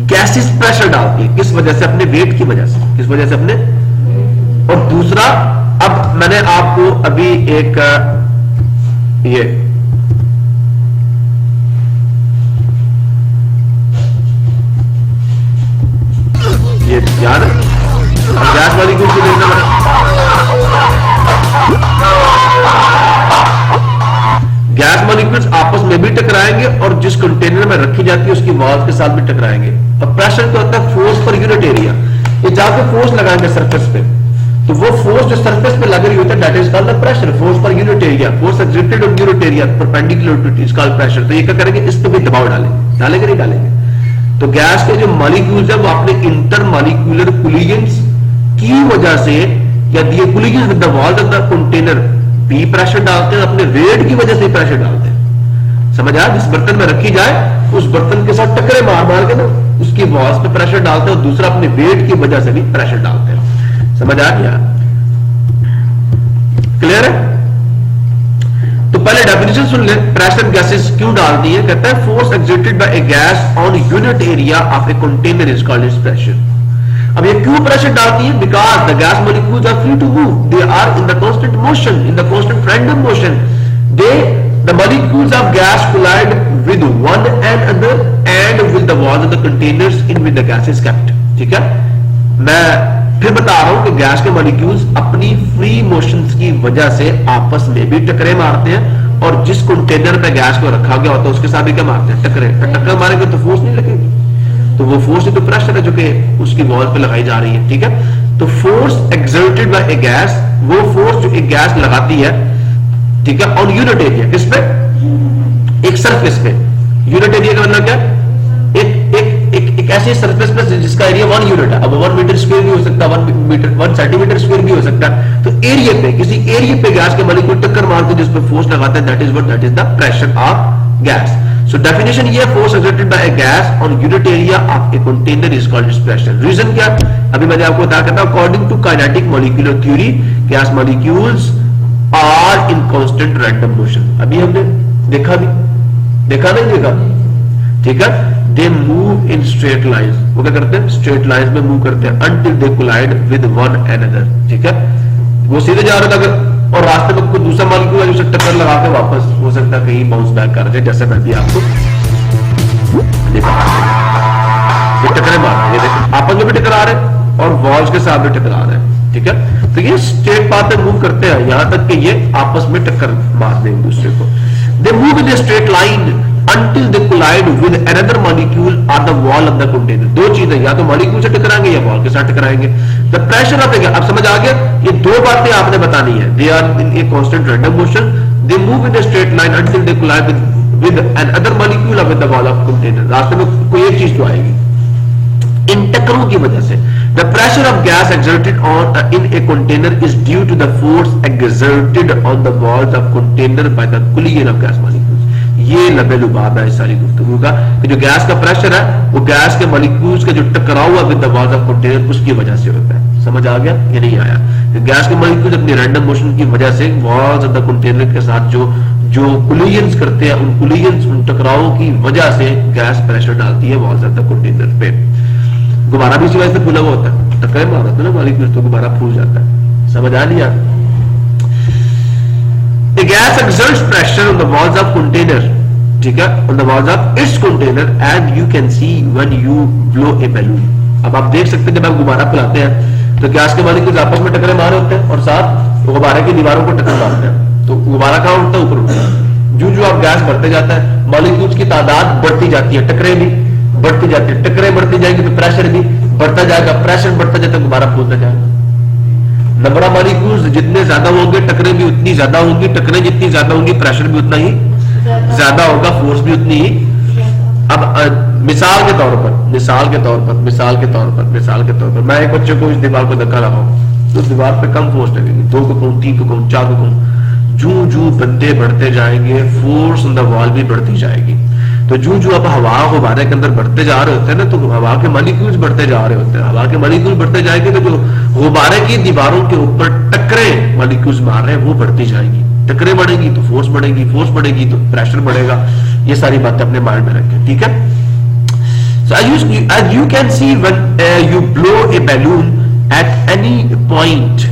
Gases pressure डालती है, किस वजह से? अपने वेट की वजह से। किस वजह से? अपने। और दूसरा, अब मैंने आपको अभी एक ये याद है गैस वाली कुछ देखना। गैस मॉलिक्यूल्स आपस में भी टकराएंगे और जिस कंटेनर में रखी जाती है उसकी वॉल्स के साथ भी टकराएंगे। और प्रेशर क्या होता है? Force per unit area. ये जाके फोर्स लगाएंगे सरफेस पे, तो वो फोर्स जो सरफेस पे लग रही होती है that is called the pressure. Force per unit area, force exerted on unit area perpendicular to it is called pressure. तो ये क्या करेंगे? इस पे भी दबाव डालेंगे। डालेंगे नहीं डालेंगे? तो गैस के जो मॉलिक्यूल्स है वो अपने इंटर मॉलिक्यूलर कोलिजन्स की वजह से, या ये collision with the walls of the container भी प्रेशर डालते हैं, अपने वेट की वजह से प्रेशर डालते हैं। समझ आया? जिस बर्तन में रखी जाए उस बर्तन के साथ टकरे मार मार के ना उसकी वॉल्स पे प्रेशर डालते हैं, और दूसरा अपने वेट की वजह से भी प्रेशर डालते हैं। समझ आ गया? क्लियर है? तो पहले डेफिनेशन सुन ले, प्रेशर गैसेस क्यों डालती है? कहता है force exerted by a gas on unit area of a container is called is pressure. अब ये क्यों प्रेशर डालती है? Because the gas molecules are free to move, they are in the constant motion, in the constant random motion. The molecules of gas collide with one another and with the walls of the containers in which the gas is kept। ठीक है, मैं फिर बता रहा हूं कि gas के molecules अपनी फ्री मोशंस की वजह से आपस में भी टकरे मारते हैं, और जिस कंटेनर पे गैस को रखा गया होता है उसके साथ भी क्या मारते हैं? टकरे। टक्कर मारेंगे तो फोर्स नहीं लगेगी, तो वो फोर्स ही तो प्रेशर है जो कि उसकी वॉल पे लगाई जा रही है। ठीक है, तो force exerted by a gas, वो फोर्स जो एक गैस लगाती है, ठीक है, ऑन यूनिट एरिया, किस पे? एक सरफेस पे। यूनिट एरिया का मतलब क्या? एक ऐसी सरफेस पे जिसका एरिया 1 यूनिट है। अब 1 मीटर स्क्वायर भी हो सकता है, 1 सेंटीमीटर स्क्वायर भी हो सकता है। तो एरिया पे, किसी एरिया पे गैस के मॉलिक्यूल टक्कर मारते जिस पे फोर्स लगाते हैं, that is the pressure of gas. So definition ये, force exerted by a gas on unit area of a container is called is pressure. Reason क्या? अभी मैंने आपको बताया करता हूं, according to kinetic molecular theory, gas molecules are in constant random motion. अभी हमने देखा नहीं देखा? ठीक है, they move in straight lines. वो क्या करते हैं? स्ट्रेट लाइंस में मूव करते हैं until they collide with one another. ठीक है, वो सीधे जा रहे थे और रास्ते में कोई दूसरा मॉलिक्यूल है जो टक्कर लगा के वापस हो सकता है कहीं बाउंस बैक कर जाए, जैसे मैं भी आपको दिखा ये टकरे मार रहे हैं, देखो आपस में भी टकरा रहे और वॉल्स के साथ भी टकरा रहे हैं। ठीक है, तो ये स्ट्रेट पाथ में मूव करते हैं यहां तक कि ये आपस में टक्कर मार दें एक दूसरे को। दे move in a straight line until they collide with another molecule or the wall of the container। दो चीजें, या तो मॉलिक्यूल से टकराएंगे या वॉल के साथ टकराएंगे। The pressure of the gas, अब समझ आ गया? ये दो बातें आपने बतानी है। They are in a constant random motion, they move in a straight line until they collide with another molecule or with the wall of container। रास्ते में कोई एक चीज तो आएगी इन टक्करों की वजह से। The pressure of gas exerted on in a container is due to the force exerted on the walls of container by the collision of gas molecules। ये लबे लुबाब है इस सारी गुफ्तगू का कि जो गैस का प्रेशर है वो गैस के मॉलिक्यूल्स का जो टकराव हुआ with the walls of container उसकी वजह से होता है। समझ आ गया? ये नहीं आया? तो गैस के मॉलिक्यूल्स अपनी रैंडम मोशन की वजह से वॉल्स ऑफ द कंटेनर के साथ जो कोलिजन्स करते हैं, उन कोलिजन्स, उन टकरावों की वजह से गैस प्रेशर डालती है वॉल्स ऑफ द कंटेनर पे। गुब्बारा भी इसी वजह से फूला हुआ होता है, टक्कर मारता है ना मॉलिक्यूल्स तो गुब्बारा फूल जाता है। समझ आ लिया? A gas exerts pressure on the walls of container, ठीक है, on the walls of its container, and you can see when you blow a balloon। अब आप देख सकते हैं जब आप गुब्बारा फैलाते हैं तो गैस के मॉलिक्यूल्स आपस में टकरे मारे होते हैं और साथ गुब्बारे की दीवारों को टक्कर मारते हैं। तो गुब्बारा कहाँ उठता है? ऊपर उठता है। जो आप गैस बढ़ते जाता है, मॉलिक्यूल्स की तादाद बढ़ती जाती है, टकरे भी बढ़ती जाती है, टकरे बढ़ती जाएगी तो प्रेशर भी बढ़ता जाएगा, प्रेशर बढ़ता जाता है, गुब्बारा फूलता जाएगा। नंबर ऑफ मॉलिक्यूल्स जितने ज्यादा होंगे टकरे भी उतनी ज्यादा होंगी, टकरे जितनी ज्यादा होंगी प्रेशर भी उतना ही ज्यादा होगा, फोर्स भी उतनी ही। अब मिसाल के तौर पर मैं एक बच्चे को इस दीवार को धक्का लगाऊं तो दीवार पे कम फोर्स लगेगी, 2 को कहूं, 3 को कहूं, 4 को कहूं। जूं बंदे बढ़ते जाएंगे फोर्स ऑन द वॉल भी बढ़ती जाएगी। तो जो अब हवा गुब्बारे के अंदर बढ़ते जा रहे होते हैं ना, तो हवा के मॉलिक्यूल्स बढ़ते जा रहे होते हैं। हवा के मॉलिक्यूल बढ़ते जाएंगे तो जो गुब्बारे की दीवारों के ऊपर टकरे मॉलिक्यूल्स मार रहे हैं वो बढ़ती जाएगी। टकरे बढ़ेगी तो फोर्स बढ़ेगी, फोर्स बढ़ेगी तो प्रेशर बढ़ेगा। ये सारी बातें अपने माइंड में रखें, ठीक है? So as you can see, when you blow a balloon at any point,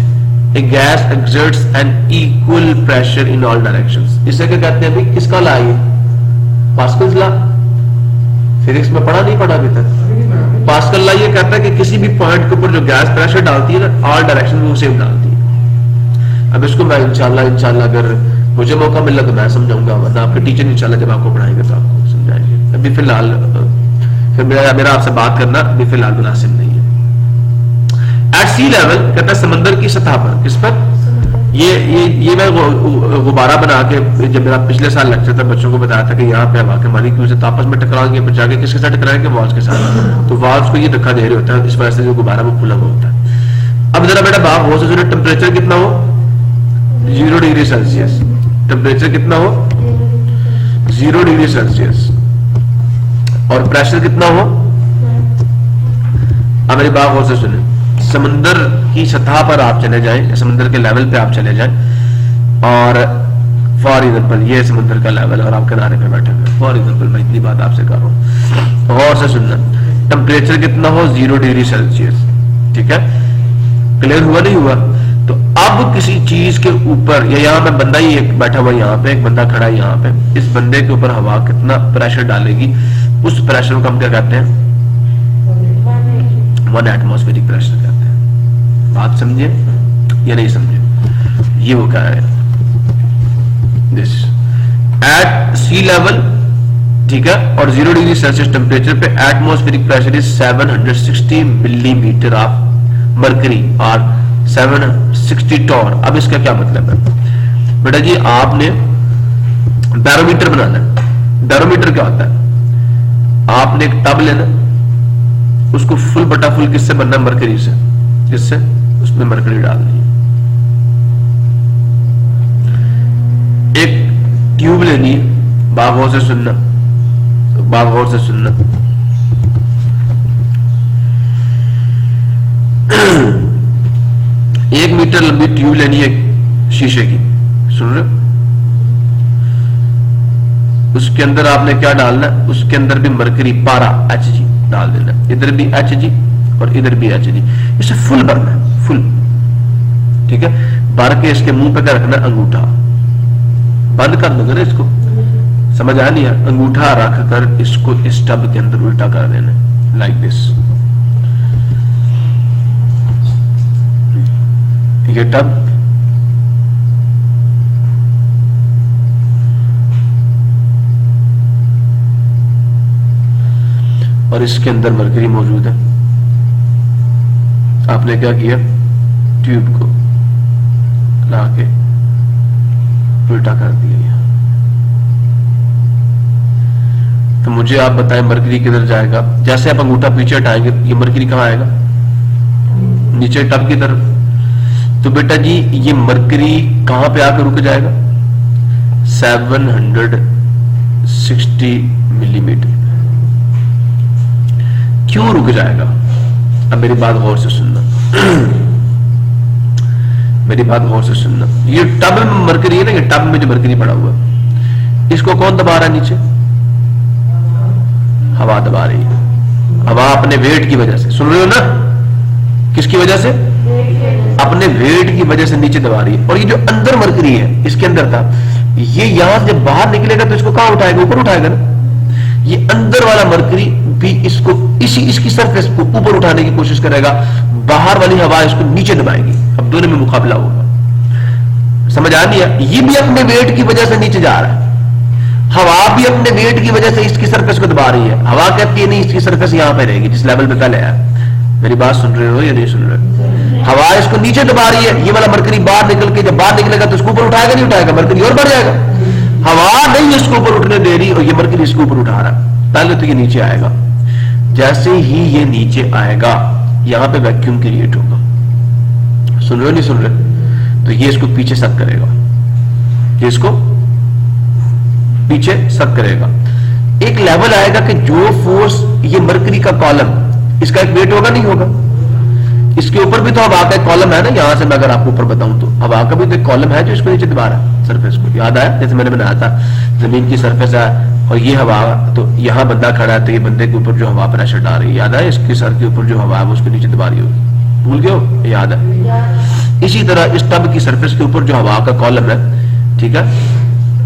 a gas exerts an equal pressure in all directions. इसे क्या कहते हैं भाई? किसका लॉ है? Pascal's law. फिजिक्स में पढ़ा नहीं पढ़ा अभी तक? पास्कल लॉ ये कहता है कि किसी भी पॉइंट के ऊपर जो गैस प्रेशर डालती है ना, ऑल डायरेक्शन में वो सेम डालती है। अब इसको मैं इंशाल्लाह अगर मुझे मौका मिला तो मैं समझाऊंगा, वरना आपके टीचर इंशाल्लाह जब आपको पढ़ाएंगे तो आपको समझाएंगे। अभी फिलहाल फिर मेरा आपसे बात करना अभी फिलहाल मुनासिब नहीं है। एट सी लेवल कहता है समंदर की सतह पर। किस पर? ये मैं गुब्बारा बना के जब मेरा पिछले साल लेक्चर था बच्चों को बताया था कि यहाँ पे हवा के मॉलिक्यूल्स आपस में टकराएंगे, फिर जाके किसके साथ टकराएंगे? वॉल्स के साथ। तो वॉल्स को ये धक्का दे रहे होता है, इस वजह से जो गुब्बारा वो खुला हुआ होता है। अब जरा बेटा बाप हो सकता है टेम्परेचर कितना हो? 0 डिग्री सेल्सियस। टेम्परेचर कितना हो? 0 डिग्री सेल्सियस। और प्रेशर कितना हो? अब मेरी बात गौर से सुने। समंदर की सतह पर आप चले जाएं, समंदर के लेवल पे आप चले जाएं, और फॉर एग्जाम्पल ये समंदर का लेवल और आप किनारे पे बैठे हुए, फॉर एग्जाम्पल मैं इतनी बात आपसे कर रहा हूं, गौर से सुनना। टेम्परेचर कितना हो? 0 डिग्री सेल्सियस। ठीक है, क्लियर हुआ नहीं हुआ? तो अब किसी चीज के ऊपर, या यहाँ पे बंदा ही एक बैठा हुआ, यहाँ पे एक बंदा खड़ा है, यहाँ पे इस बंदे के ऊपर हवा कितना प्रेशर डालेगी, उस प्रेशर को हम क्या कहते हैं? 1 एटमॉस्फेरिक प्रेशर कहते हैं। बात समझे या नहीं समझे? ये वो क्या है? दिस एट सी लेवल, ठीक है, और 0 डिग्री सेल्सियस टेम्परेचर पे atmospheric pressure is 760 millimetre of mercury और 760 टॉर। अब इसका क्या मतलब है बेटा जी? आपने बैरोमीटर बनाना है। बैरोमीटर क्या होता है? आपने एक टब लेना, उसको फुल बटा फुल किससे बनना? मरकरी से। किससे? उसमें मरकरी डालनी है। एक ट्यूब लेनी है, बागों से सुनना, बागों से सुनना। एक मीटर लंबी ट्यूब लेनी है शीशे की, सुन रहे हो? उसके अंदर आपने क्या डालना? उसके अंदर भी मरकरी पारा Hg डाल देना, इधर भी Hg और इधर भी Hg। इसे फुल भरना है, फुल। ठीक है, भर के इसके मुंह पे क्या रखना? अंगूठा। बंद कर दोगे ना इसको, समझ आ नहीं है? अंगूठा रख कर इसको इस टब के अंदर उल्टा कर देना, लाइक दिस। ये टब, और इसके अंदर मरकरी मौजूद है। आपने क्या किया? ट्यूब को ला के उल्टा कर दिया। तो मुझे आप बताएं मरकरी किधर जाएगा? जैसे आप अंगूठा पीछे हटाएंगे ये मरकरी कहां आएगा? नीचे टब की तरफ। तो बेटा जी ये मरकरी कहां पे आकर रुक जाएगा? 760 मिलीमीटर। क्यों रुक जाएगा? अब मेरी बात गौर से सुनना। मेरी बात गौर से सुनना। ये टब में मरकरी है ना, ये टब में जो मरकरी पड़ा हुआ, इसको कौन दबा रहा है नीचे? हवा दबा रही है। हवा अपने वेट की वजह से, सुन रहे हो ना? किसकी वजह से? अपने वेट की वजह से नीचे दबा रही है। और ये जो अंदर मरकरी है, इसके अंदर था, ये यहां से बाहर निकलेगा तो इसको कहां उठाएगा? ऊपर उठाएगा ना। ये अंदर वाला मरकरी भी इसको इसकी सरफेस को ऊपर उठाने की कोशिश करेगा, बाहर वाली हवा इसको नीचे दबाएगी। अब दोनों में मुकाबला होगा। समझ आ नहीं है? ये भी अपने वेट की वजह से नीचे जा रहा है, हवा भी अपने वेट की वजह से इसकी सरफेस को दबा रही है। हवा कहती है नहीं, इसकी सरफेस यहां पे रहेगी जिस लेवल पे पहले है। मेरी बात सुन रहे हो या नहीं सुन रहे? हवा इसको नीचे दबा रही है, ये वाला मरकरी बाहर निकल के, जब बाहर निकलेगा तो इसको ऊपर उठाएगा नहीं उठाएगा? मरकरी और बढ़ जाएगा। हवा नहीं इसको ऊपर उठने दे रही और ये मरकरी इसको ऊपर उठा रहा है। पहले तो ये नीचे आएगा, जैसे ही ये नीचे आएगा यहां पे वैक्यूम क्रिएट होगा। सुन रहे हो नहीं सुन रहे? तो ये इसको पीछे सक करेगा, ये इसको पीछे सक करेगा। एक लेवल आएगा कि जो फोर्स ये मरकरी का कॉलम, इसका एक वेट होगा नहीं होगा? इसके ऊपर भी तो हवा का एक कॉलम है ना, यहां से मैं अगर आपको ऊपर बताऊं तो हवा का भी तो एक कॉलम है जो इसके नीचे दीवार है सरफेस को, याद आया? जैसे मैंने बनाया था जमीन की सरफेस है और ये हवा, तो यहां बंदा खड़ा है तो ये बंदे के ऊपर जो हवा प्रेशर डाल रही है, याद है? इसके सर के ऊपर जो हवा है उसके नीचे दीवार ही होगी, भूल गए हो? याद है? इसी तरह इस टब की सरफेस के ऊपर जो हवा का कॉलम है, ठीक है,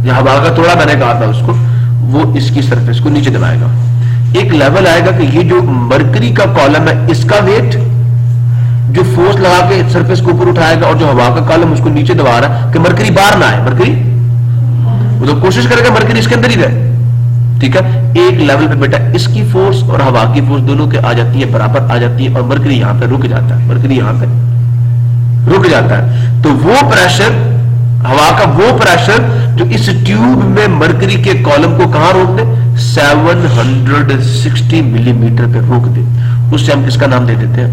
जो हवा का थोड़ा मैंने कहा था उसको, वो इसकी सरफेस को नीचे दबाएगा। एक लेवल आएगा कि ये जो मरकरी का कॉलम है इसका वेट जो फोर्स लगा के सरफेस को ऊपर उठाएगा और जो हवा का कॉलम उसको नीचे दबा रहा है कि मरकरी बाहर ना आए, मरकरी वो तो कोशिश करेगा मरकरी इसके अंदर ही रहे, ठीक है। एक लेवल पे बेटा इसकी फोर्स और हवा की फोर्स दोनों के आ जाती है, बराबर आ जाती है और मरकरी यहां पे रुक जाता है, मरकरी यहां पे रुक जाता है। तो वो प्रेशर, हवा का वो प्रेशर जो इस ट्यूब में मरकरी के कॉलम को कहां रोक दे, 760 मिलीमीटर पे रोक दे, उससे हम किसका नाम दे देते हैं?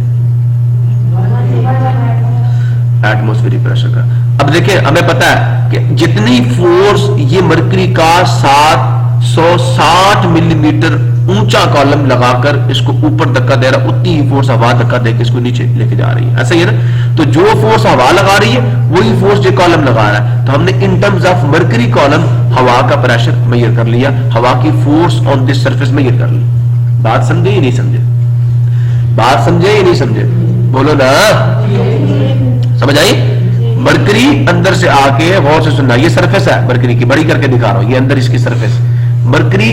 एटमॉस्फेरिक प्रेशर का। अब देखिए हमें पता है कि जितनी फोर्स ये मरकरी का 760 मिलीमीटर ऊंचा कॉलम लगाकर इसको ऊपर धक्का दे रहा, उतनी ही फोर्स हवा धक्का देकर इसको नीचे लेके जा रही है, ऐसा ही है ना। तो जो फोर्स हवा लगा रही है वही फोर्स जो कॉलम लगा रहा है। तो हमने in terms of mercury column हवा का प्रेशर मेजर कर लिया, हवा की force on this surface measure कर ली। बात समझे ही नहीं समझे? बात समझे ही नहीं समझे? बोलो ना, समझ आई? मरकरी अंदर से आके गौर से सुनना, ये सरफेस है मरकरी की, बड़ी करके दिखा रहा हूं, ये अंदर इसकी सरफेस। मरकरी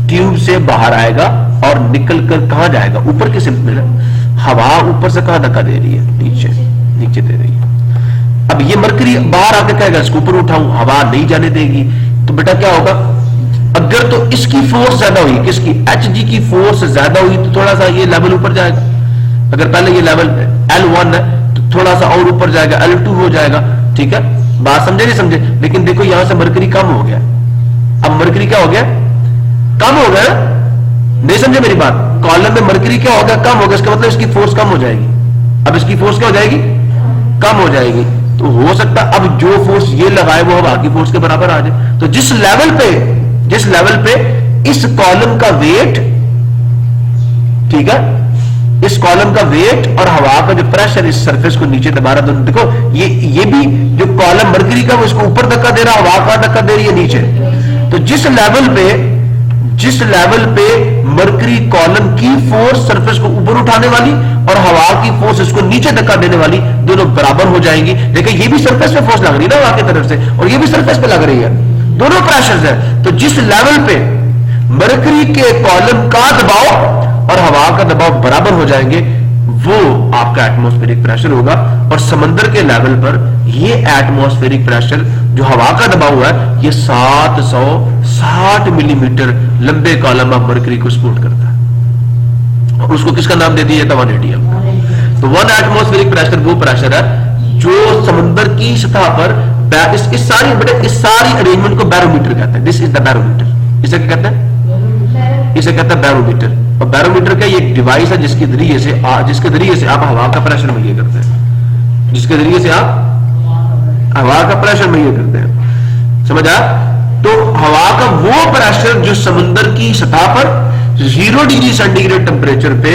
ट्यूब से बाहर आएगा और निकल कर कहां जाएगा? ऊपर की सिम्प में। हवा ऊपर से कहां धक्का दे रही है? नीचे, नीचे दे रही है। अब ये मरकरी बाहर आके कहेगा इसको ऊपर उठाऊं, हवा नहीं जाने देगी, तो बेटा क्या होगा? अगर तो इसकी फोर्स ज्यादा हुई, किसकी? Hg की फोर्स ज्यादा हुई तो थोड़ा सा ये लेवल ऊपर जाएगा। अगर पहले ये लेवल L1 है तो थोड़ा सा और ऊपर जाएगा, L2 हो जाएगा, ठीक है। बात समझे नहीं समझे? लेकिन देखो यहां से मरकरी कम हो गया, अब मरकरी क्या हो गया? कम हो गया। नहीं समझे मेरी बात? कॉलम में मरकरी क्या हो गया? कम हो गया। इसका मतलब इसकी फोर्स कम हो जाएगी। अब इसकी फोर्स क्या हो जाएगी? कम हो जाएगी। तो हो सकता अब जो फोर्स ये लगाए वो हवा की फोर्स के बराबर आ जाए। तो जिस लेवल पे इस कॉलम का वेट, ठीक है, इस कॉलम का वेट और हवा का जो प्रेशर इस सरफेस को नीचे दबा रहा, दोनों देखो ये भी जो कॉलम मरकरी का वो इसको ऊपर धक्का दे रहा, हवा का धक्का दे रही है नीचे। तो जिस लेवल पे मरकरी कॉलम की फोर्स सरफेस को ऊपर उठाने वाली और हवा की फोर्स इसको नीचे धक्का देने वाली दोनों बराबर हो जाएंगी। देखिए ये भी सरफेस पे फोर्स लग रही है ना हवा की तरफ से और ये भी सरफेस पे लग रही है, दोनों प्रेशर्स है। तो जिस लेवल पे मरकरी के कॉलम का दबाव और हवा का दबाव बराबर हो जाएंगे वो आपका एटमॉस्फेरिक प्रेशर होगा। और समंदर के लेवल पर ये एटमॉस्फेरिक प्रेशर जो हवा का दबाव है ये 760 मिलीमीटर लंबे कॉलम ऑफ मरकरी को सपोर्ट करता है और उसको किसका नाम दे दिया था? 1 ATM। तो 1 एटमॉस्फेरिक प्रेशर वो प्रेशर है जो समंदर की सतह पर इस सारी अरेंजमेंट को बैरोमीटर कहते हैं। This is the barometer. इसे क्या कहते हैं? इसे कहते हैं बैरोमीटर। और बैरोमीटर का ये एक डिवाइस है जिसके जरिए से आप हवा का प्रेशर मेजर करते हैं, जिसके जरिए से आप हवा का प्रेशर मेजर करते हैं। समझ आया? तो हवा का वो प्रेशर जो समुद्र की सतह पर 0 डिग्री सेंटीग्रेड टेम्परेचर पे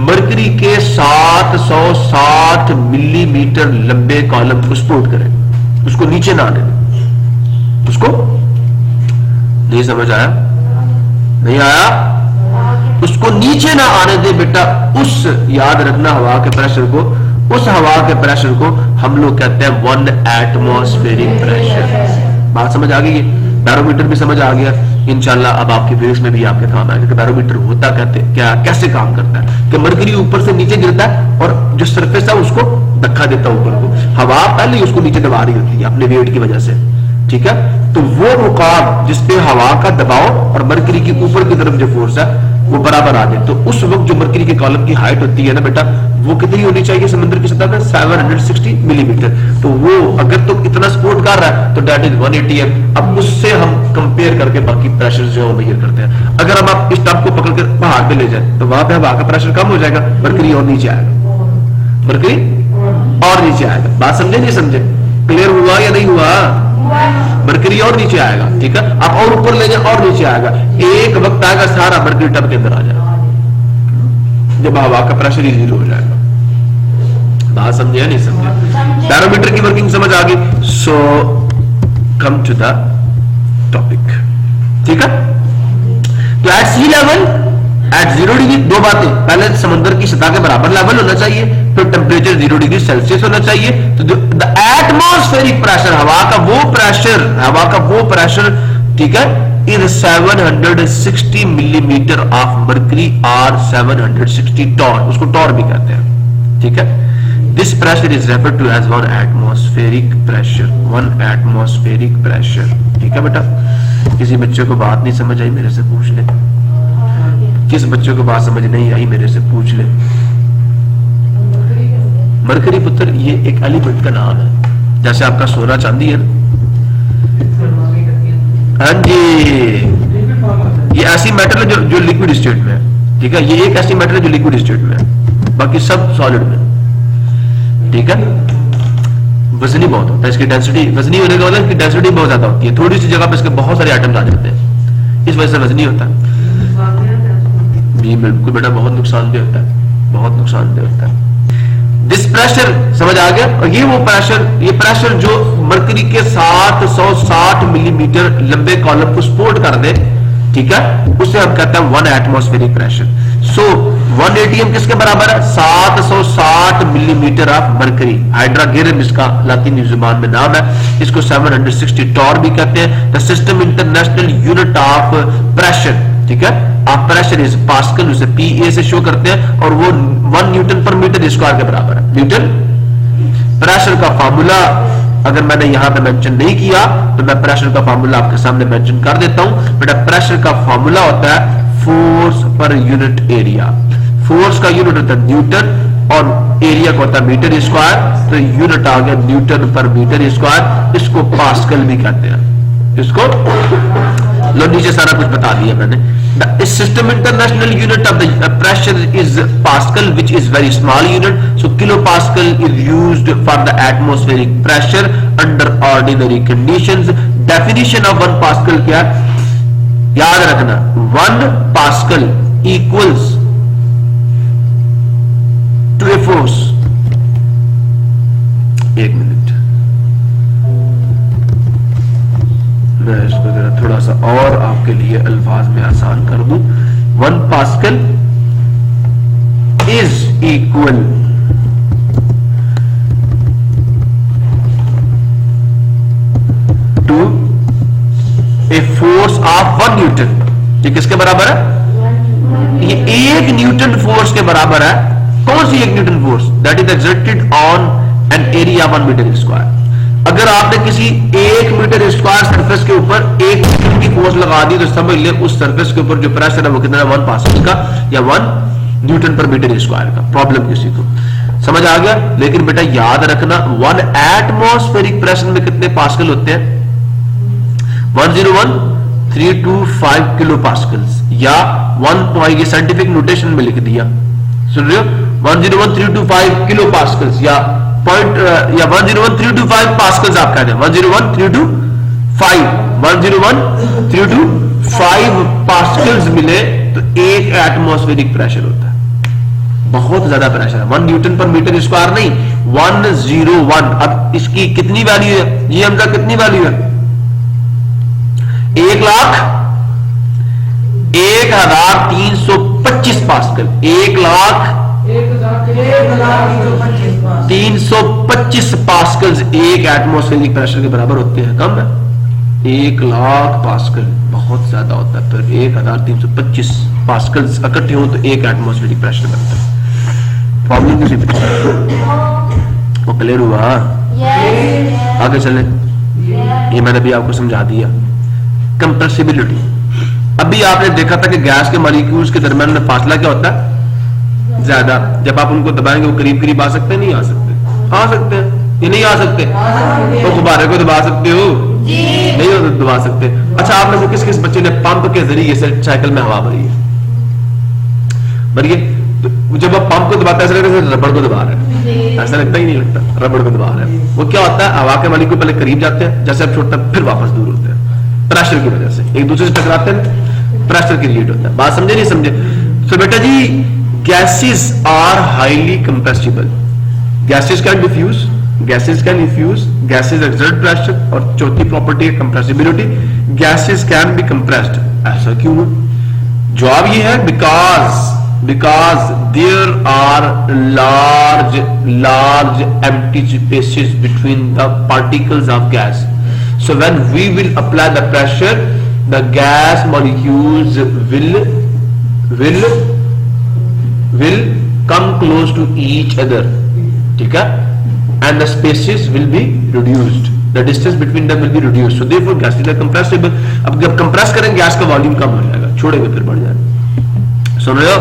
मरकरी के 760 मिलीमीटर लंबे कॉलम को सपोर्ट करे, उसको नीचे ना आने दे। उसको नहीं समझ आया? नहीं आया? उसको नीचे ना आने दे बेटा। उस याद रखना हवा के प्रेशर को, उस हवा के प्रेशर को हम लोग कहते हैं 1 एटमॉस्फेरिक प्रेशर। बात समझ आ गई? बैरोमीटर भी समझ आ गया इंशाल्लाह। अब आपके बेस में भी आपके काम आएगा कि बैरोमीटर होता क्या, कैसे काम करता है। कि मरकरी ऊपर से नीचे गिरता है और जो सरफेस है उसको धक्का देता है ऊपर को। हवा पहले ही उसको नीचे दबा रही होती है अपने वेट की वजह से, ठीक है। तो वो मुकाम जिसपे हवा का दबाव और मरकरी की ऊपर की तरफ जो फोर्स है वो बराबर आ जाए, तो उस वक्त जो मरकरी के कॉलम की हाइट होती है ना बेटा, वो कितनी होनी चाहिए समुद्र की सतह पर? 760 मिलीमीटर। तो वो अगर तो इतना सपोर्ट कर रहा है तो डेट इज 1 ATM। अब उससे हम कंपेयर करके बाकी प्रेशर जो है मेजर करते हैं। अगर हम आप इस टब को पकड़ कर पहाड़ पे ले जाए तो वहां पे हवा का प्रेशर कम हो जाएगा, मरकरी और नीचे आएगा, मरकरी और नीचे आएगा। बात समझे नहीं समझे? क्लियर हुआ या नहीं हुआ? मरकरी और नीचे आएगा, ठीक है। आप और ऊपर ले जाए और नीचे आएगा। एक वक्त आएगा सारा मरकरी टब के अंदर आ जाएगा जब हवा का प्रेशर ही 0 हो जाएगा। बात समझे या नहीं समझे? बैरोमीटर की वर्किंग समझ आ गई? सो कम टू द टॉपिक, ठीक है? तो एट सी लेवल, एट 0 डिग्री, दो बातें, पहले समुद्र की सतह के बराबर लेवल होना चाहिए, फिर टेम्परेचर 0 डिग्री सेल्सियस होना चाहिए। तो द एटमॉस्फेरिक प्रेशर, हवा का वो प्रेशर, ठीक है, इज 760 मिलीमीटर ऑफ मर्करी और 760 टॉर, उसको टॉर भी कहते हैं, ठीक है? This pressure is referred to as one atmospheric pressure, ठीक है बेटा? किसी बच्चे को बात नहीं समझ आई मेरे से पूछ ले, किस बच्चे को बात समझ नहीं आई मेरे से पूछ ले। मरकरी पुत्र ये एक एलिमेंट का नाम है, जैसे आपका सोना चांदी है ना। हाँ जी, ये ऐसी मेटल है जो लिक्विड स्टेट में है, ठीक है? ये एक ऐसी मेटल है जो लिक्विड स्टेट में है, बाकी सब सॉलिड में, ठीक है? वजनी बहुत होता है, इसकी डेंसिटी, वजनी होने का मतलब इसकी डेंसिटी बहुत ज्यादा होती है, थोड़ी सी जगह पे इसके बहुत सारे आइटम्स आ जाते हैं, इस वजह से वजनी होता है। जी बिल्कुल बेटा, बहुत नुकसानदेह होता है, बहुत नुकसानदेह होता है। दिस प्रेशर समझ आ गया? और ये प्रेशर जो मरकरी के 760 मिलीमीटर लंबे कॉलम को सपोर्ट कर दे, ठीक है, उसे हम कहते हैं 1 एटमॉस्फेरिक प्रेशर। सो 1 एटीएम किसके बराबर है? 760 मिलीमीटर ऑफ मरकरी। हाइड्रागेरम इसका लातीनी जुबान में नाम है, इसको 760 टॉर भी कहते हैं। The system international unit of pressure, ठीक है, आप प्रेशर इज पास्कल, उसे पीए से शो करते हैं, और वो 1 न्यूटन पर मीटर स्क्वायर के बराबर है। न्यूटन प्रेशर का फार्मूला अगर मैंने यहां पे मेंशन नहीं किया तो मैं प्रेशर का फार्मूला आपके सामने मेंशन कर देता हूं बेटा। प्रेशर का फार्मूला होता है force per unit area. Force का यूनिट होता है न्यूटन और एरिया का होता है मीटर स्क्वायर, तो यूनिट आ गया न्यूटन पर मीटर स्क्वायर। इसको पास्कल भी कहते हैं, इसको लो नीचे सारा कुछ बता दिया मैंने। The system international unit of the pressure is Pascal, which is very small unit. So kilopascal is used for the atmospheric pressure under ordinary conditions. Definition of 1 Pascal क्या है? याद रखना, 1 Pascal equals to a force, एक minute मैं इसको जरा थोड़ा सा और आपके लिए अल्फाज में आसान कर दूं। 1 pascal is equal to a force of 1 newton. ये किसके बराबर है? ये 1 न्यूटन फोर्स के बराबर है। कौन सी 1 newton force? That is exerted on an area 1 metre square. अगर आपने किसी 1 मीटर स्क्वायर सरफेस के ऊपर 1 न्यूटन की फोर्स लगा दी तो समझ ले उस सरफेस के ऊपर जो प्रेशर है वो कितना है? 1 पास्कल का या 1 न्यूटन पर मीटर स्क्वायर का। प्रॉब्लम किसी को समझ आ गया? लेकिन बेटा याद रखना 1 एटमॉस्फेरिक प्रेशर में कितने पास्कल होते हैं? 101,325 किलो पास्कल्स या 1 ये साइंटिफिक नोटेशन में लिख दिया, सुन रहे हो? 101,325 किलो पास्कल्स या 101,325 पास्कल्स आप कहते हैं। 101,325 पास्कल्स मिले तो 1 एटमॉस्फेरिक प्रेशर होता है। बहुत ज्यादा प्रेशर है, 1 न्यूटन पर मीटर स्क्वायर नहीं, 101। अब इसकी कितनी वैल्यू है? ये हमका कितनी वैल्यू है? 1,01,325 पास्कल। 1,0325 पास्कल्स 1 एटमॉस्फेरिक प्रेशर के बराबर होते हैं। कम है? 1,00,000 पास्कल बहुत ज्यादा होता है। फिर 1,325 पास्कल्स इकट्ठे हो तो 1 एटमॉस्फेरिक प्रेशर बनता है। प्रॉब्लम किसी वो क्लियर हुआ? आगे चले, ये मैंने भी आपको समझा दिया। कंप्रेसिबिलिटी, अभी आपने देखा था कि गैस के मॉलिक्यूल्स के दरमियान में फासला क्या होता है? ज्यादा। जब आप उनको दबाएंगे वो करीब करीब आ सकते हैं? नहीं आ सकते? आ सकते हैं, ये नहीं आ सकते? तो गुब्बारे को दबा सकते हो? नहीं हो दबा सकते। अच्छा, आप में किस किस बच्चे ने पंप के जरिए से साइकिल में हवा भरी है? भरिए। तो जब आप पंप को दबाते हैं ऐसा लगता है रबड़ को दबा रहे हैं, ऐसा लगता ही नहीं लगता, रबड़ को दबा रहे हैं। वो क्या होता है? हवा के मॉलिक्यूल पहले करीब जाते हैं, जैसे आप छोड़ते हैं फिर वापस दूर होते हैं, प्रेशर की वजह से एक दूसरे से टकराते हैं, प्रेशर क्रिएट होता है। बात समझे नहीं समझे? तो बेटा जी, gases are highly compressible. Gases can diffuse, gases can diffuse, gases exert pressure, और चौथी प्रॉपर्टी है compressibility, gases can be compressed. ऐसा क्यों है? जवाब ये है because there are large empty spaces between the particles of gas. So when we will apply the pressure, the gas molecules will come close to each other, ठीक है, and the spaces will be reduced, the distance between them will be reduced, so therefore gas is compressible. अब जब compress करेंगे gas का volume कम हो जाएगा, छोड़ेंगे फिर बढ़ जाएगा। सुन रहे हो?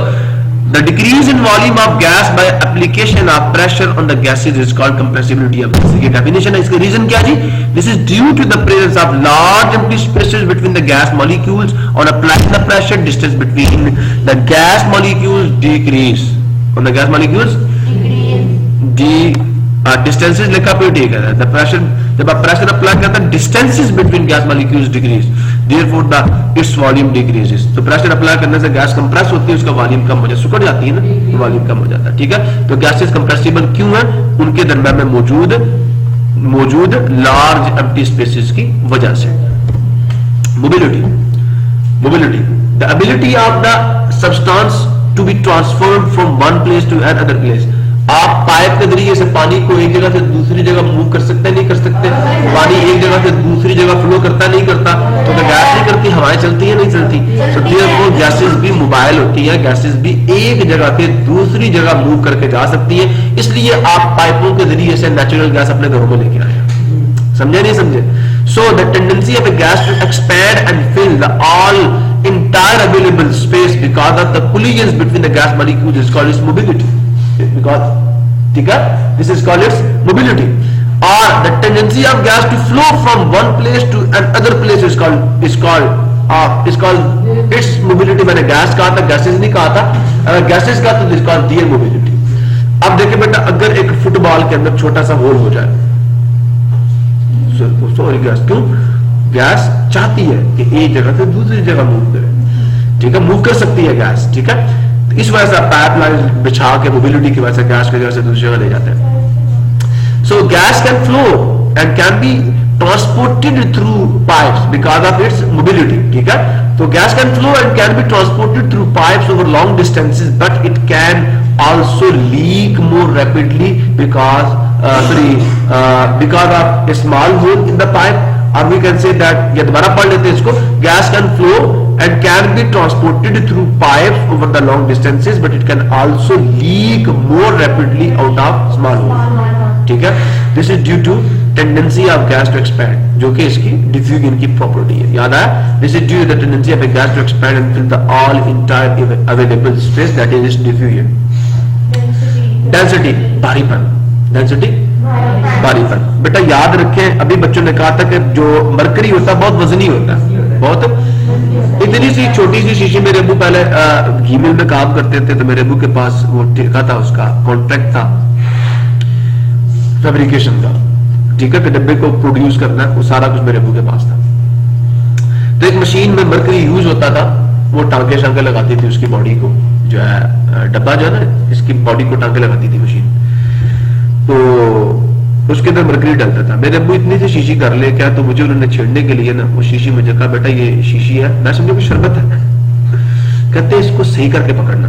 The decrease in volume of gas by application of pressure on the gases is called compressibility of gas. ये definition है, इसका reason क्या जी? This is due to the presence of large empty spaces between the gas molecules. On applying the pressure, distance between the gas molecules decrease. On the gas molecules distances लिखा पे ठीक है। The pressure, जब आप pressure apply करते हैं, distances between gas molecules decrease. Therefore the its volume decreases. तो pressure apply करने से गैस compress होती है, उसका वॉल्यूम कम हो जाता है, सुकड़ जाती है ना, वॉल्यूम कम हो जाता है, ठीक है। तो गैसेस compressible क्यों है? उनके दरम्यान में मौजूद लार्ज एम्प्टी स्पेसेस की वजह से। Mobility, the ability of the substance to be transferred from one place to another place. आप पाइप के जरिए से पानी को एक जगह से दूसरी जगह मूव कर सकते नहीं कर सकते? पानी एक जगह से दूसरी जगह फ्लो करता नहीं करता? तो गैस नहीं करती, हवाएं चलती है नहीं चलती? तो देयरफॉर गैसेस भी मोबाइल होती है, गैसेस भी एक जगह से दूसरी जगह मूव करके जा सकती है, इसलिए आप पाइपों के जरिए से नेचुरल गैस अपने घरों में लेके आए। समझे नहीं समझे? So the tendency of a gas to expand and fill the all entire available space because of the collisions between the gas molecules is called its mobility. Because this is called its mobility. Or the tendency of gas to flow from one place to another place is called its mobility. मैंने gas कहा था, gases नहीं कहा था। अगर gases का तो is called their mobility. अब देखिए बेटा, अगर एक फुटबॉल के अंदर छोटा सा होल हो जाए, सॉरी गैस क्यों? गैस चाहती है कि एक जगह से दूसरी जगह मूव करे, ठीक है, मूव कर सकती है गैस, ठीक है। इस वजह से पाइपलाइन बिछा के मोबिलिटी की वजह से गैस की जगह से दूसरी जगह ले जाते हैं। सो gas can flow and can be transported through pipes because of its mobility, ठीक है। तो gas can flow and can be transported through pipes over long distances, but it can also leak more rapidly because of a small hole in the pipe, or we can say that, ये दोबारा पढ़ लेते हैं इसको, gas can flow and can be transported through pipes over the long distances, but it can also leak more rapidly out of small hole, ठीक है। This is due to tendency of gas to expand, जो कि इसकी diffusion की property है, याद आया? This is due to the tendency of a gas to expand and fill the all entire available space, that is its diffusion. Density, भारीपन, density भारीपन। बेटा याद रखें, अभी बच्चों ने कहा था कि जो मरकरी होता है बहुत वजनी होता है, बहुत। इतनी सी छोटी सी शीशी, मेरे अबू पहले घी मिल में काम करते थे, तो मेरे अबू के पास वो ठेका था, उसका कॉन्ट्रैक्ट था फैब्रिकेशन का, ठीक है, कि डब्बे को प्रोड्यूस करना, वो सारा कुछ मेरे अबू के पास था। तो एक मशीन में मरकरी यूज होता था, वो टांके शांके लगाती थी उसकी बॉडी को, जो है डब्बा जो है ना, इसकी बॉडी को टांके लगाती थी मशीन, तो उसके अंदर मरकरी डालता था। मेरे अब्बू इतनी सी शीशी कर ले क्या, तो मुझे उन्होंने छेड़ने के लिए ना वो शीशी मुझे कहा, बेटा ये शीशी है, मैं समझो कि शरबत है, कहते इसको सही करके पकड़ना,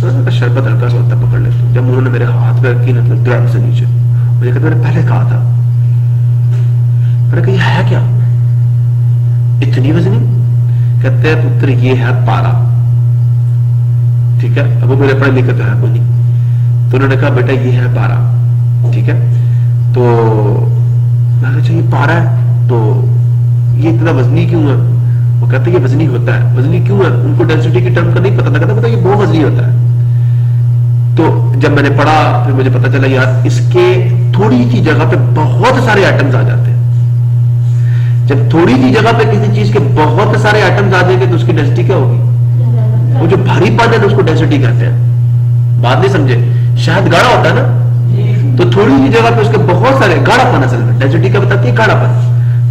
शरबत हल्का सा होता पकड़ लेते। जब उन्होंने मेरे हाथ पे रखी ना, ड्रम से नीचे, मुझे कहते मैंने पहले कहा था, मैंने कहा है क्या इतनी वजनी? कहते हैं पुत्र ये है पारा, ठीक है। अब वो मेरे पढ़े लिखे तो है कोई नहीं, तो उन्होंने कहा बेटा ये है पारा, ठीक है। तो अच्छा ये पारा है, तो ये इतना वजनी क्यों है? वो कहते हैं ये वजनी होता है। वजनी क्यों है? उनको डेंसिटी की टर्म का नहीं पता था, कहता ये बहुत वजनी होता है। तो जब मैंने पढ़ा फिर मुझे पता चला यार इसके थोड़ी सी जगह पे बहुत सारे एटम्स आ जाते हैं। जब थोड़ी सी जगह पे किसी चीज के बहुत सारे एटम्स आ जाएंगे तो उसकी डेंसिटी क्या होगी? वो जो भारीपन है उसको डेंसिटी कहते हैं। बात नहीं समझे? शायद गाढ़ा होता है ना, तो थोड़ी सी जगह पे उसके बहुत सारे गाढ़ापन, असल में डेंसिटी क्या बताती है? गाढ़ापन।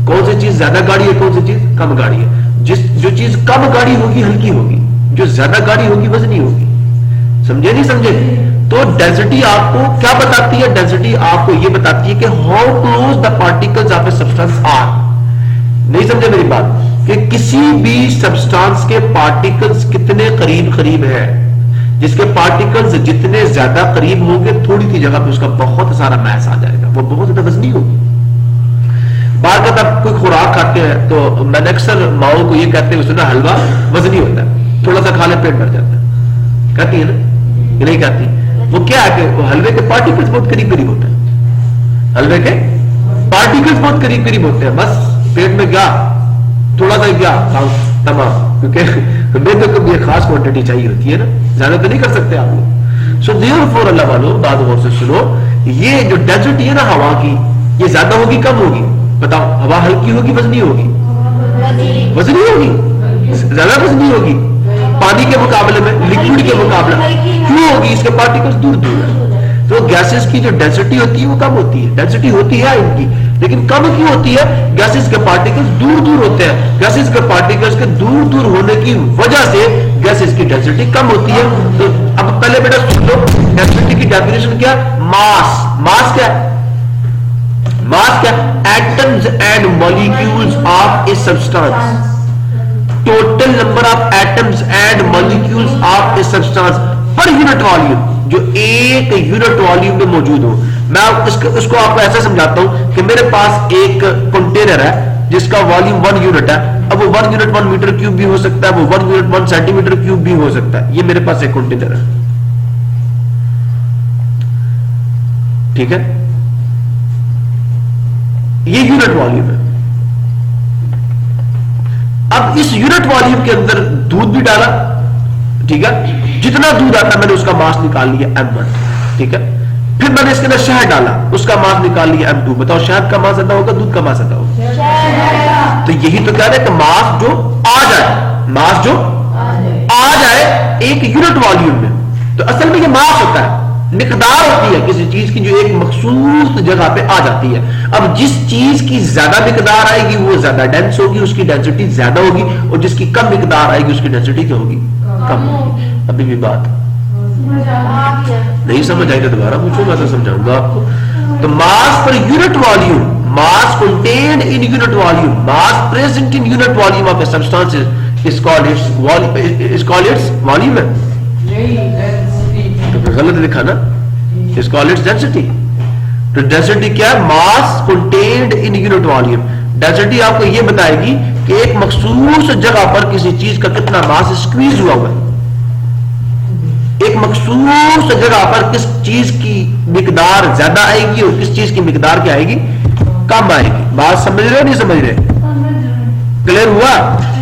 कौन सी चीज ज्यादा गाढ़ी है, कौन सी चीज कम गाढ़ी है? जो चीज कम गाढ़ी होगी हल्की होगी, जो ज्यादा गाढ़ी होगी वजनी होगी। समझे नहीं समझे? तो डेंसिटी आपको क्या बताती है? डेंसिटी आपको ये बताती है कि how close the particles of a substance are. नहीं समझे मेरी बात? कि किसी भी सब्सटेंस के पार्टिकल्स कितने करीब करीब है। जिसके पार्टिकल्स जितने ज्यादा करीब होंगे थोड़ी सी जगह पे उसका बहुत सारा मैस आ जाएगा, वो बहुत ज्यादा वजनी होगी। बार बार आप कोई खुराक खाते हैं तो मैंने अक्सर माओ को ये कहते हैं ना हलवा वजनी होता है, थोड़ा सा खा ले पेट भर जाता है, कहती है ना? ये नहीं कहती। वो क्या है कि वो हलवे के पार्टिकल्स बहुत करीब करीब होते हैं, हलवे के पार्टिकल्स बहुत करीब करीब होते हैं, बस पेट में क्या थोड़ा सा क्या तमाम, क्योंकि मैदे को भी खास क्वांटिटी चाहिए होती है ना, ज्यादा तो नहीं कर सकते आप लोग। सो देयरफॉर अल्लाह वालों बात गौर से सुनो, ये जो डेजर्ट है ना हवा की, ये ज्यादा होगी कम होगी? बताओ, हवा हल्की होगी वजनी होगी? वजनी होगी, ज्यादा वजनी होगी पानी के मुकाबले में, लिक्विड के मुकाबले। क्यों होगी? इसके पार्टिकल्स दूर दूर है। तो गैसेस की जो डेंसिटी होती है वो कम होती है। डेंसिटी होती है इनकी, लेकिन कम क्यों होती है? गैसेस के पार्टिकल्स दूर दूर होते हैं। गैसेस के पार्टिकल्स के दूर दूर होने की वजह से गैसेस की डेंसिटी कम होती है। तो अब पहले बेटा सुन लो, डेंसिटी की डेफिनेशन क्या? मास। मास क्या? मास क्या? Atoms and molecules of a substance. Total number of atoms and molecules of a substance पर यूनिट वॉल्यूम, जो एक यूनिट वॉल्यूम में मौजूद हो। मैं उसको आपको ऐसा समझाता हूं कि मेरे पास एक कंटेनर है जिसका वॉल्यूम 1 यूनिट है। अब वो 1 यूनिट 1 मीटर क्यूब भी हो सकता है, वो 1 यूनिट 1 सेंटीमीटर क्यूब भी हो सकता है। ये मेरे पास एक कंटेनर है, ठीक है? ये यूनिट वॉल्यूम है। अब इस यूनिट वॉल्यूम के अंदर दूध भी डाला, ठीक है? जितना दूध आता मैंने उसका मास निकाल लिया m1, ठीक है? फिर मैंने इसके अंदर शहद डाला, उसका मास निकाल लिया m2। बताओ शहद का मास ज्यादा होगा, दूध का मास ज्यादा होगा? तो यही तो कह रहे हैं कि मास जो आ जाए, मास जो आ जाए एक यूनिट वॉल्यूम में, तो असल में ये मास होता है, मिकदार होती है किसी चीज की जो एक मखसूस जगह पे आ जाती है। अब जिस चीज की ज्यादा मिकदार आएगी वो ज्यादा डेंस होगी, उसकी डेंसिटी ज्यादा होगी, और जिसकी कम मिकदार आएगी उसकी डेंसिटी क्या होगी? कम होगी। अभी भी बात नहीं समझ आई तो दोबारा पूछो, मैं तो समझाऊंगा आपको। तो mass per unit volume, mass contained in unit volume, mass present in unit volume of a substance is called its volume है। तो गलत लिखा ना, इज कॉल्ड इट्स डेंसिटी। तो डेंसिटी क्या है? Mass contained in unit volume. Density आपको यह बताएगी कि एक मखसूस जगह पर किसी चीज का कितना मास स्क्वीज हुआ है। एक मखसूस जगह पर किस चीज की मिकदार ज्यादा आएगी और किस चीज की मिकदार क्या आएगी? कम आएगी। बात समझ रहे हो नहीं समझ रहे? क्लियर हुआ?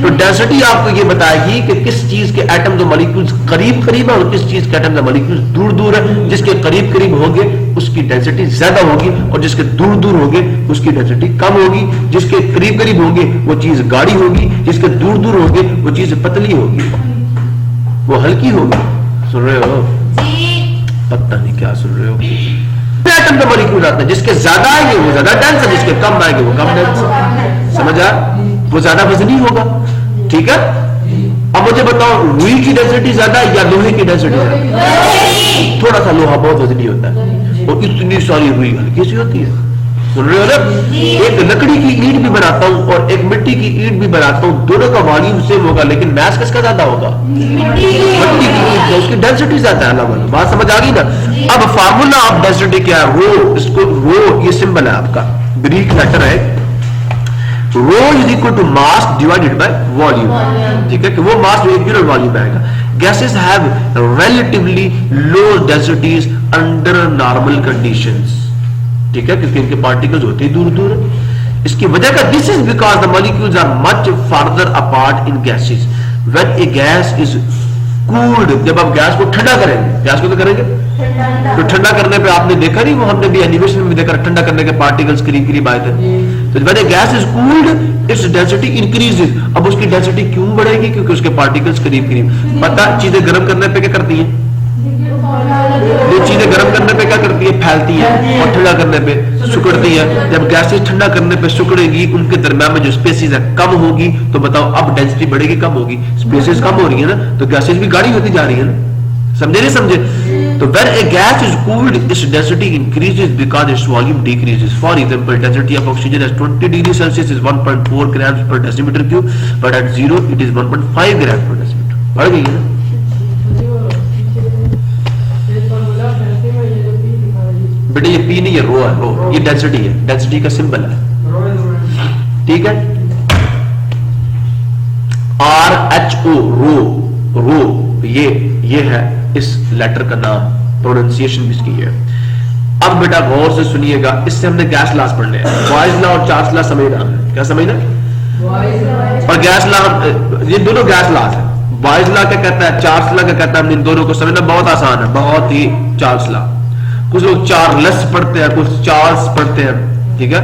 तो डेंसिटी आपको ये बताएगी कि किस चीज के एटम्स और मॉलिक्यूल्स करीब करीब है और किस चीज के एटम्स और मॉलिक्यूल्स दूर दूर है। जिसके करीब करीब होंगे उसकी डेंसिटी ज्यादा होगी और जिसके दूर दूर होंगे उसकी डेंसिटी कम होगी। जिसके करीब करीब होंगे वो चीज गाढ़ी होगी, जिसके दूर दूर होंगे वो चीज पतली होगी, वो हल्की होगी। सुन रहे हो? पता नहीं क्या सुन रहे हो। एटम का मॉलिक्यूल आता है, जिसके ज्यादा आएंगे वो ज्यादा डेंस है, जिसके कम आएंगे वो कम डेंस है। समझ आ? वो ज्यादा वजनी होगा, ठीक है? अब मुझे बताओ रुई की डेंसिटी ज्यादा या लोहे की डेंसिटी ज्यादा? थोड़ा सा लोहा बहुत वजनी होता है और इतनी सारी रुई हल्की सी होती है। सुन रहे हो ना? एक लकड़ी की ईंट भी बनाता हूं और एक मिट्टी की ईंट भी बनाता हूं, दोनों का वॉल्यूम सेम होगा, लेकिन मैस किसका ज्यादा होगा? मिट्टी की ईंट, उसकी डेंसिटी ज्यादा है। अलग बात समझ आ गई ना? अब फार्मूला ऑफ डेंसिटी क्या है? रो। इसको रो, ये सिंबल है आपका, ग्रीक लेटर है। Rho is equal to mass divided by volume, ठीक है? कि वो मास जो एक यूनिट वॉल्यूम में आएगा। Gases have relatively low densities under normal conditions, ठीक है? क्योंकि इनके पार्टिकल्स होते ही दूर दूर है। इसकी वजह का this is because the molecules are much farther apart in gases. When a gas is cooled, जब आप गैस को ठंडा करेंगे, गैस को तो करेंगे, तो ठंडा करने पे आपने देखा नहीं, वो हमने भी एनिमेशन में देखा, ठंडा करने के पार्टिकल्स करीब करीब आए थे। तो when a gas is cooled its density increases. अब उसकी डेंसिटी क्यों बढ़ेगी? क्योंकि उसके पार्टिकल्स करीब करीब। पता चीजें गर्म करने पे क्या करती है? ये चीजें गर्म करने पे क्या करती है? फैलती है, और ठंडा करने पे सिकुड़ती है। जब गैसेस ठंडा करने पे सिकुड़ेगी, उनके दरम्यान में जो स्पेसेस है कम होगी, तो बताओ अब डेंसिटी बढ़ेगी कम होगी? स्पेसेस कम हो रही है ना, तो गैसेस भी गाढ़ी होती जा रही है ना। समझे नहीं समझे? तो when a gas is cooled, its density increases because its volume decreases. For example, density of oxygen at 20 degrees Celsius is 1.4 grams per decimeter cube, but at 0 it is 1.5 grams per decimeter. बढ़ गई है ना? बेटे ये P नहीं है, रो है, रो, ये डेंसिटी है, डेंसिटी का सिंबल है, ठीक है? RHO, रो, रो, ये है इस लेटर का नाम, प्रोनाउंसिएशन भी इसकी है। अब बेटा गौर से सुनिएगा, इससे हमने गैस लॉस पढ़ने हैं, बॉयज लॉ और चार्ल्स लॉ समझना, क्या समझना? और गैस लॉ, ये दोनों गैस लॉस है। बॉयज लॉ क्या कहता है, चार्ल्स लॉ क्या कहता है, इन दोनों को समझना बहुत आसान है, बहुत ही। चार्ल्स लॉ, कुछ लोग चार्ल्स पढ़ते हैं, कुछ चार्ल्स पढ़ते हैं, ठीक है,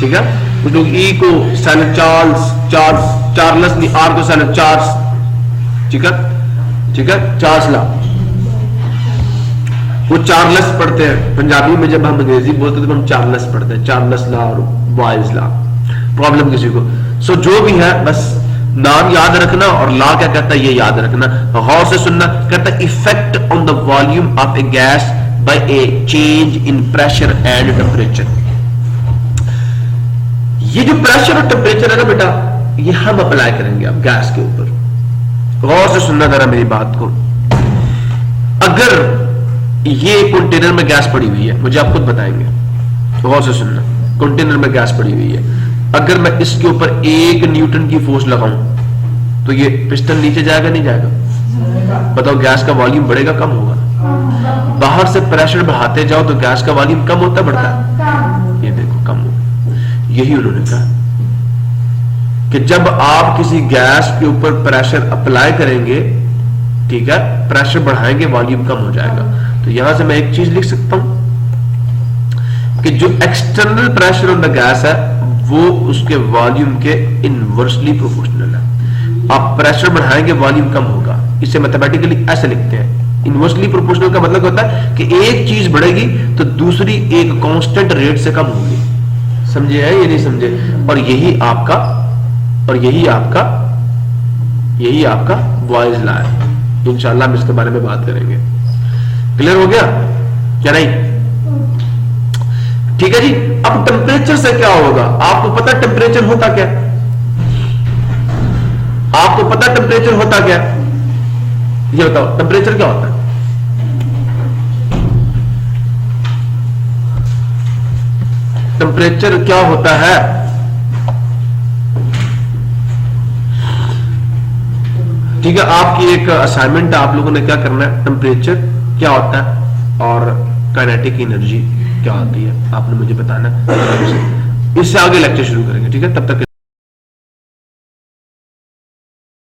ठीक है। कुछ लोग ई को साइलेंट चार्ल्स नहीं, आर को साइलेंट चार्ल्स, ठीक है, ठीक है, चार्ल्स लॉ। वो चार्ल्स पढ़ते हैं, पंजाबी में जब हम अंग्रेजी बोलते हैं तो हम चार्ल्स पढ़ते हैं, चार्ल्स लॉ और बॉयज लॉ। प्रॉब्लम किसी को, सो जो भी है बस नाम याद रखना और लॉ क्या कहता है ये याद रखना, गौर से सुनना। कहता है effect on the volume of a gas by a change in pressure and temperature. ये जो प्रेशर और टेम्परेचर है ना बेटा, ये हम अप्लाई करेंगे अब गैस के ऊपर। गौर से सुनना जरा मेरी बात को। अगर ये कंटेनर में गैस पड़ी हुई है, मुझे आप खुद बताएंगे, गौर से सुनना, कंटेनर में गैस पड़ी हुई है, अगर मैं इसके ऊपर 1 न्यूटन की फोर्स लगाऊं तो ये पिस्टन नीचे जाएगा नहीं जाएगा? बताओ, गैस का वॉल्यूम बढ़ेगा कम होगा? बाहर से प्रेशर बढ़ाते जाओ तो गैस का वॉल्यूम कम होता बढ़ता है? ये देखो कम होगा। यही उन्होंने कहा कि जब आप किसी गैस के ऊपर प्रेशर अप्लाई करेंगे, ठीक है, प्रेशर बढ़ाएंगे वॉल्यूम कम हो जाएगा। तो यहां से मैं एक चीज लिख सकता हूं कि जो external pressure on the gas है वो उसके वॉल्यूम के इनवर्सली प्रोपोर्शनल है। आप प्रेशर बढ़ाएंगे वॉल्यूम कम होगा। इसे मैथमेटिकली ऐसे लिखते हैं, इनवर्सली प्रोपोर्शनल का मतलब होता है कि एक चीज बढ़ेगी तो दूसरी एक कांस्टेंट रेट से कम होगी। समझे है ये नहीं समझे? और यही आपका बॉयज लॉ है। इंशाल्लाह हम इसके बारे में बात करेंगे। क्लियर हो गया क्या नहीं? ठीक है जी। अब टेम्परेचर से क्या होगा? आपको पता टेम्परेचर होता क्या? आपको पता टेम्परेचर होता क्या? ये बताओ, टेम्परेचर क्या होता है? टेम्परेचर क्या होता है? ठीक है, आपकी एक असाइनमेंट है, आप लोगों ने क्या करना है, टेम्परेचर क्या होता है और काइनेटिक एनर्जी क्या होती है आपने मुझे बताना है। इससे आगे लेक्चर शुरू करेंगे, ठीक है? तब तक